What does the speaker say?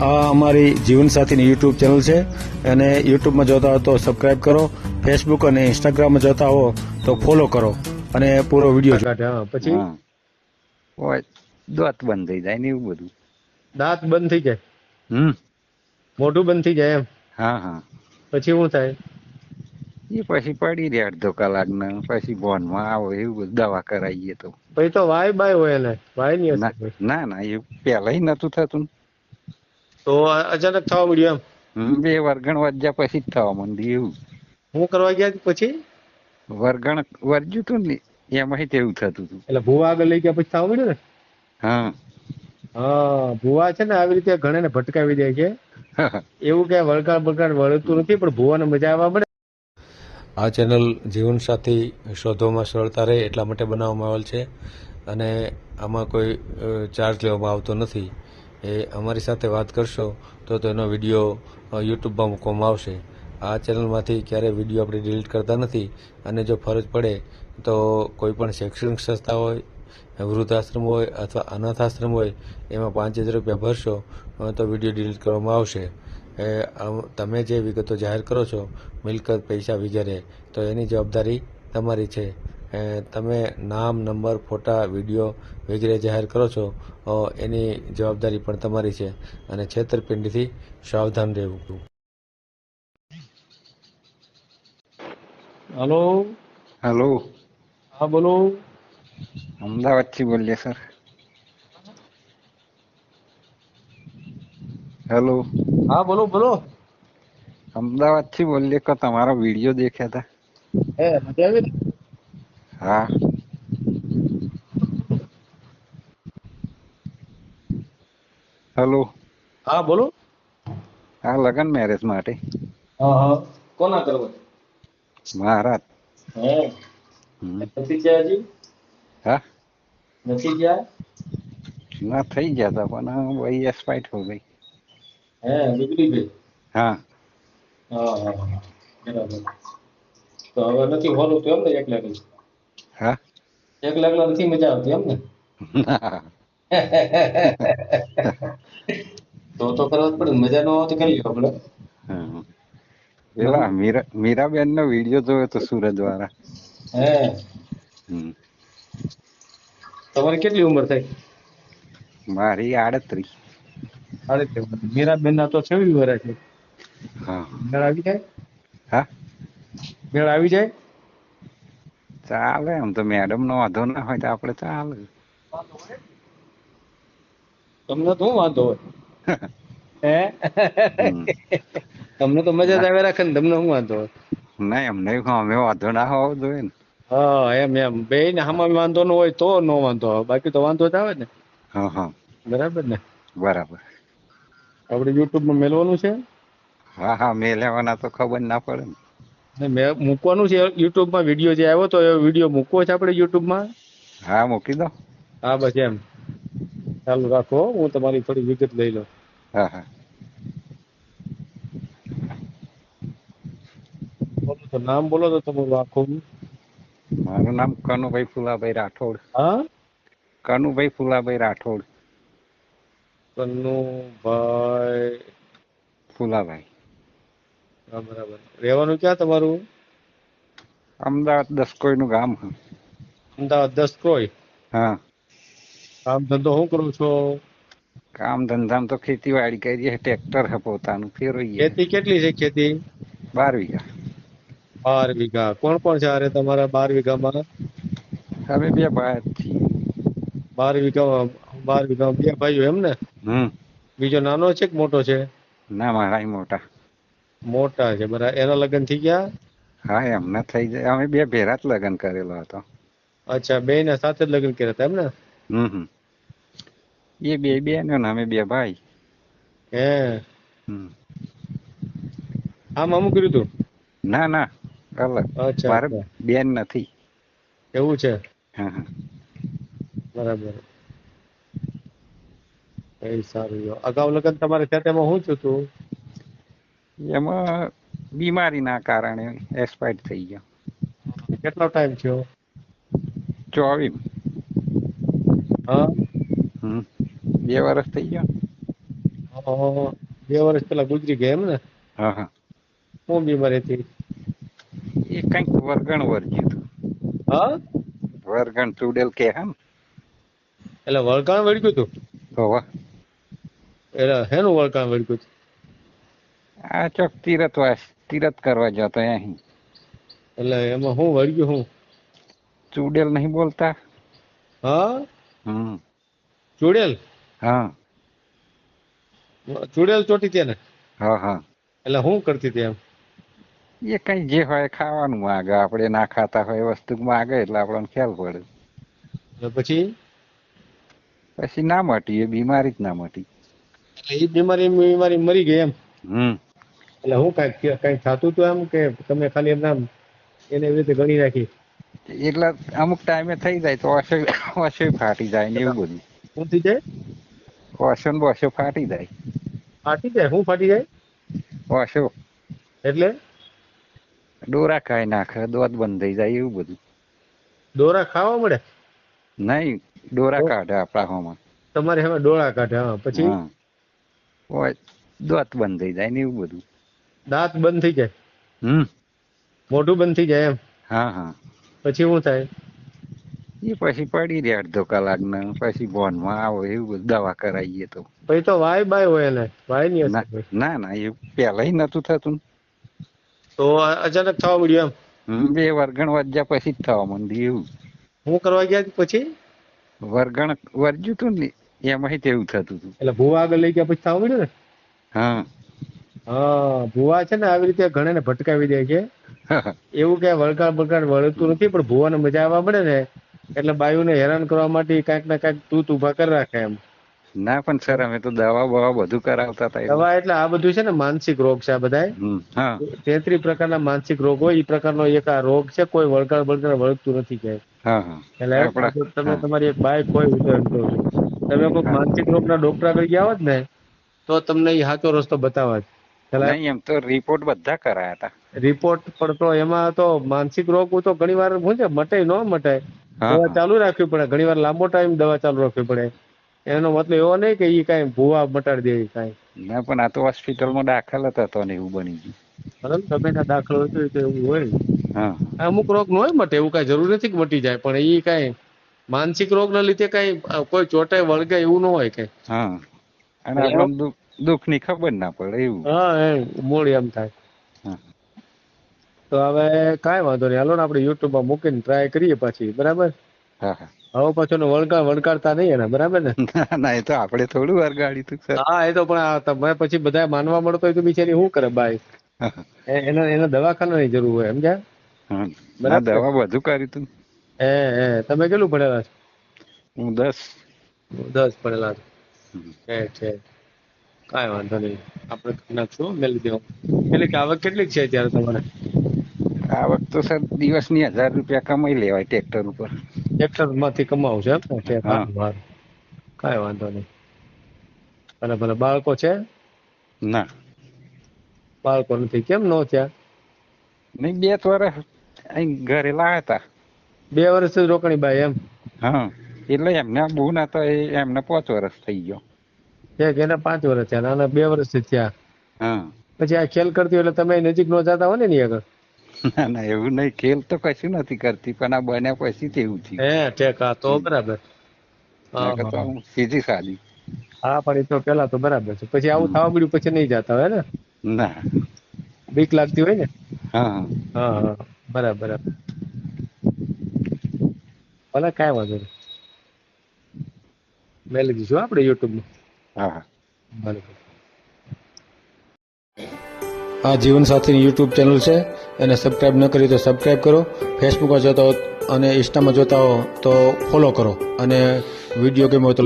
આ અમારી જીવનસાથીની YouTube channel છે અને યુટ્યુબમાં જોતા હો તો સબસ્ક્રાઇબ કરો, ફેસબુક અને ઇન્સ્ટાગ્રામમાં જોતા હો તો ફોલો કરો અને પૂરો વિડીયો કાઢે. પછી હા ઓય દાંત બંધ થઈ જાય ને એવું બધું. દાંત બંધ થઈ જાય, મોઢું બંધ થઈ જાય એમ? હા હા. પછી શું થાય? એ પછી પડી રહે અડધો કલાક ને પછી ભોનમાં આવો એવું બધું દવા કરાવીએ તો. પછી તો વાય બાય હોય ને વાય ની ના હશે ના ના એ પેલા નતું થતું. તો અચાનક થવા મળ્યું એમ? 2 વરગણ વધ્યા પછી જ થવા માંડ્યું એવું. હું કરવા ગયા પછી? વરગણ વર્જ્યું તું ને એમાં તેવું થતું હતું. એટલે ભૂવા આગળ લઈ ગયા પછી થવા મળ્યું ને? હા. હા ભૂવા છે ને આવી રીતે ઘણાને ભટકાવી દે છે. એવું કે વળગાડ વળતું નથી પણ ભૂવાને મજા આવવા મળે. આ ચેનલ જીવનસાથી શોધવામાં સરળતા રહે એટલા માટે બનાવવામાં આવેલ છે અને આમાં કોઈ ચાર્જ લેવામાં આવતો નથી. એ અમારી સાથે વાત કરશો તો તેનો વિડીયો યુટ્યુબમાં મૂકવામાં આવશે. આ ચેનલમાંથી ક્યારેય વિડીયો આપણે ડિલીટ કરતા નથી અને જો ફરજ પડે તો કોઈ પણ શૈક્ષણિક સંસ્થા હોય, વૃદ્ધાશ્રમ હોય અથવા અનાથ આશ્રમ હોય એમાં 5000 રૂપિયા ભરશો તો વિડીયો ડિલીટ કરવામાં આવશે. તમે જે વિગતો જાહેર કરો છો, મિલકત, પૈસા વગેરે, તો એની જવાબદારી તમારી છે. તમે નામ, નંબર, ફોટા, વિડીયો વગેરે જાહેર કરો છો એની જવાબદારી પણ તમારી છે અને છેતરપિંડીથી સાવધાન રહેવું. હલો. હલો. હા બોલો. અમદાવાદથી બોલીએ સર. હેલો. હા બોલો બોલો. અમદાવાદથી બોલીએ કે તમારો વિડીયો દેખ્યા હતા. હે મજા આવી ને? હા. હલો. હા બોલો. હા લગન મેરેજ માટે. હા હા કોના કરવા? મારા. હે નથી ગયા હજી? હા. નથી ગયા? ના થઈ ગયા તા પણ વહી એક્સપાયર હો ગઈ. હે ગુજરી ગઈ? હા. હા હા બરાબર. તો હવે નથી હોલું તો એમ ને એકલા? હા. એકલા નથી મજા આવતી એમ ને? ના. તો કરવા જ પડે, મજા ન આવે તો કરી આપણે. પેલા મીરાબેન નો વિડીયો જોયો તો સુરત વાળા. હે તમારી કેટલી ઉંમર થાય? મારી 38. મીરાબેન ના તો 26 વર્ષ છે. હા. મેળ આવી જાય? હા. મેળ આવી જાય? ચાલે એમ તો મેડમ નો વાંધો ના હોય તો આપડે ચાલે. તમને તો હું વાંધો હોય? હે હમ તમને તો મજા જ આવે રાખે ને, તમને શું વાંધો હોય? ના એમ નહીં, અમે વાંધો ના હોવો જોઈએ ને. હા એમ બેય ને હામાં વાંધો ન હોય તો નો વાંધો આવે, બાકી તો વાંધો જ આવે ને. હા હા બરાબર ને? બરાબર. આપડે યુટ્યુબમાં મેલવાનું છે? હા હા મેલ્યાવાના તો ખબર ના પડે ને. મેં મૂકવાનું છે યુટ્યુબમાં વિડીયો જે આવ્યો તો એ વિડીયો મૂકવો છે આપણે યુટ્યુબમાં? હા મૂકી દો. હા બસ એમ. ચાલુ રાખો હું તમારી થોડી વિગત લઈ લઉં. હા હા. બોલો તો નામ બોલો તો તમારું આખું. મારું નામ કનુભાઈ ફુલાભાઈ રાઠોડ. હા કનુભાઈ ફુલાભાઈ રાઠોડ. કનુભાઈ ફુલાભાઈ. હા બરાબર. રહેવાનું ક્યાં તમારું? અમદાવાદ દસકોઈ નું ગામ. અમદાવાદ દસક્રોય? હા. કામ ધંધો શું કરો છો? કામ ધંધામાં તો ખેતીવાડી કરીએ, ટ્રેક્ટર હે પોતાનું ફેરવીએ. ખેતી કેટલી છે ખેતી? 12 વીઘા. 12 વીઘા. કોણ કોણ છે હારે તમારા 12 વીઘામાં? અમે 2 ભાઈ જ છીએ. 12 વીઘામાં 2 ભાઈઓ એમ ને? હમ. બીજો નાનો છે કે મોટો છે? ના મારાય મોટા. મોટા છે બરાબર. એના લગ્ન થઈ ગયા? હા એમના થઈ જાય. અમે 2 ભેરા જ લગ્ન કરેલો હતો. અચ્છા બેયના સાથે જ લગ્ન કર્યા હતા એમ ને? હમ. એ 2 બેનો ને અમે 2 ભાઈ. હે. હમ. આમ કર્યું હતું? ના ના અલગ. અચ્છા મારે અચ્છા બેન નથી. એવું છે? હા હા. બરાબર. એ સારું. અગાઉ લગન તમારે થયા તેમાં શું થયું હતું? એમાં બીમારીના કારણે એક્સપાયર્ડ થઈ ગયા. કેટલો ટાઈમ થયો? 24. હા. હમ. 2 વર્ષ થઈ ગયા. 2 વર્ષ પેલા ગુજરી ગયા એમ ને? હા હા. શું બીમારી હતી? એ કઈક વરગણ વર્જ્યું હતું. હા, વરગણ ચૂડેલ કે હે ને? એટલે વળકાણ વળગ્યું હતું? હોવા. એટલે હેનું વળકાણ વળગ્યું હતું? આ ચોક તીરથ કરવા જતો અહીં. એટલે એમાં શું વળગ્યું શું? ચૂડેલ નહીં બોલતા? હા, હમ. ચુડેલ? હા ચુડેલ ચોટી ત્યાં ને? હા હા. એટલે શું કરતી હતી એમ? એ કઈ જે હોય ખાવાનું માગે, આપણે ના ખાતા હોય એ વસ્તુ માગે એટલે આપણને ખ્યાલ પડે. એટલે પછી? પછી ના મટી, એ બીમારી જ ના મટી. એટલે એ બીમારી મરી ગઈ એમ? હમ. એટલે હું કઈ થતું હતું એમ કે તમે ખાલી એમના એને એવી રીતે ગણી રાખી? એટલે અમુક ટાઈમે થઈ જાય તો ઓછો ફાટી જાય ને એવું બધું. શું થઈ જાય? ઓછો ફાટી જાય. ફાટી જાય? શું ફાટી જાય? ઓછો એટલે? ડોરા ખાઈ નાખે, દોત બંધ થઈ જાય એવું બધું. દોરા ખાવા મળે? નહીં, ડોરા કાઢે આપણા હોમાં. તમારે હવે ડોળા કાઢે? હા, પછી? હા, ઓય દોત બંધ થઈ જાય ને એવું બધું. દાંત બંધ થઈ જાય? હમ. મોઢું બંધ થઈ જાય એમ? હા હા. પછી શું થાય? એ પછી પડી રહે અડધો કલાક ને પછી બોનમાં આવો એવું બધું દવા કરાવીએ તો. પછી તો વાય બાય હોય એને? વાય ની ના હશે? ના ના, એ પેલા નતું થતું. તો અચાનક થવા મળ્યું એમ? 2 વરગણ વધ્યા પછી જ થવા માંડ્યું એવું. હું કરવા ગયા પછી? વરગણ વર્જ્યું હતું ને એમાં એવું થતું હતું. એટલે ભૂવા આગળ લઈ ગયા પછી થવા મળ્યું ને? હા. હા, ભૂવા છે ને આવી રીતે ઘણાને ભટકાવી દે છે. એવું કે વળતું નથી, પણ ભૂવાને મજા આવવા મળે ને એટલે બાયુને હેરાન કરવા માટે કાંઈક ને કાંઈક તૂત ઉભા કરી રાખે એમ. ના પણ સર અમે તો દવા બવા બધું કરાવતા હતા એવું. દવા એટલે આ બધું છે ને માનસિક રોગ છે આ બધા. હા 33 પ્રકારના માનસિક રોગ હોય, એ પ્રકારનો એક આ રોગ છે. કોઈ વળતું નથી ક્યાંય. હા હા. એટલે તમે હા તમારી એક બાઈક હોય, ઉદાહરણ કહું છું, તમે કોઈક હા. માનસિક રોગના ડોક્ટર આગળ ગયા હોત ને તો તમને એ સાચો રસ્તો બતાવત. નહીં, એમ તો રિપોર્ટ બધા કરાયા હતા. રિપોર્ટ પણ તો એમાં તો માનસિક રોગ તો ઘણી વાર શું છે, મટે ન મટે, હા દવા હા. ચાલુ રાખવી પડે. ઘણી વાર લાંબો ટાઈમ દવા ચાલુ રાખવી પડે. એનો મતલબ એવો નહીં કે એ કાંઈ ભૂવા મટાડી દે કાંઈ. ના પણ આ તો હોસ્પિટલમાં દાખલ હતો ને એવું બની ગયું. બરાબર, તમે ત્યાં દાખલ હોય તો એવું હોય. હા અમુક રોગ ન હોય મટે, એવું કાંઈ જરૂર નથી કે મટી જાય, પણ એ કાંઈ માનસિક રોગના લીધે કાંઈ કોઈ ચોટે વળગે એવું ન હોય કે. હા. અને આપણને દુઃખ ની ખબર ના પડે એવું. હા, મૂળ એમ થાય. હા તો હવે કાંઈ વાંધો નહીં, હાલો ને આપણે યુટ્યુબમાં મૂકીને ટ્રાય કરીએ પાછી, બરાબર? હા હા. હવે પાછું વળગાડતા નહીં એના, બરાબર ને? ના ના, એ તો આપણે થોડું વરગાડ્યું તું સર. હા, એ તો પણ તમે પછી બધા માનવા મળતો હોય તો બિચારી શું કરે બાઈ? એને દવાખાનાની જરૂર હોય, સમજ્યા? હા. ના, બરાબર ને? દવા બધું કર્યું તું. તમે કેટલું ભણેલા છો? હું 10. 10 ભણેલા છો. છે. કાંઈ વાંધો નહીં, આપણે નાખશું મેલી દેવા. એટલે આવક કેટલીક છે અત્યારે તમારે? આવક તો સર દિવસની 1000 રૂપિયા કમાઈ લેવાય ટ્રેક્ટર ઉપર. ટ્રેક્ટર માંથી કમાવું છે એમ ને? હા. કાંઈ વાંધો નહીં. અને ભલે બાળકો છે? ના. બાળકો નથી, કેમ નો થયા? નહીં, 2 વર્ષ અહીં ઘરે લાયા હતા. 2 વર્ષ જ રોકાણી બાઈ એમ? હા, એટલે એમને બહુ નતા, એમને 5 વર્ષ થઈ ગયો. એને 5 વર્ષ થયા, આના 2 વર્ષ જ થયા. હા. પછી આ ખેલ કરતી હોય એટલે તમે નજીક નો જતા હોય ને એની આગળ? ના ના, એવું નહીં. ખેલ તો કશું નથી કરતી, પણ આ બન્યા પછી તેવું થયું. ઠેક, હા તો બરાબર. હા તો હા. હું સીધી સાદી. હા, પણ એ તો પેલા તો બરાબર છે, પછી આવું થવા મળ્યું પછી નહીં જતા હોય ને? ના. બીક લાગતી હોય ને? હા હા હા, બરાબર. ભલે, કાંઈ વાંધો નહીં. મેલી દઈશું આપણે યુટ્યુબમાં. હા હા. ભલે. આ જીવનસાથીની યુટ્યુબ ચેનલ છે, એને સબસ્ક્રાઇબ ન કરી તો સબસ્ક્રાઇબ કરો. ફેસબુકમાં જોતા હો અને ઇન્સ્ટામાં જોતા હો તો ફોલો કરો, અને વિડીયો ગેમ હોય તો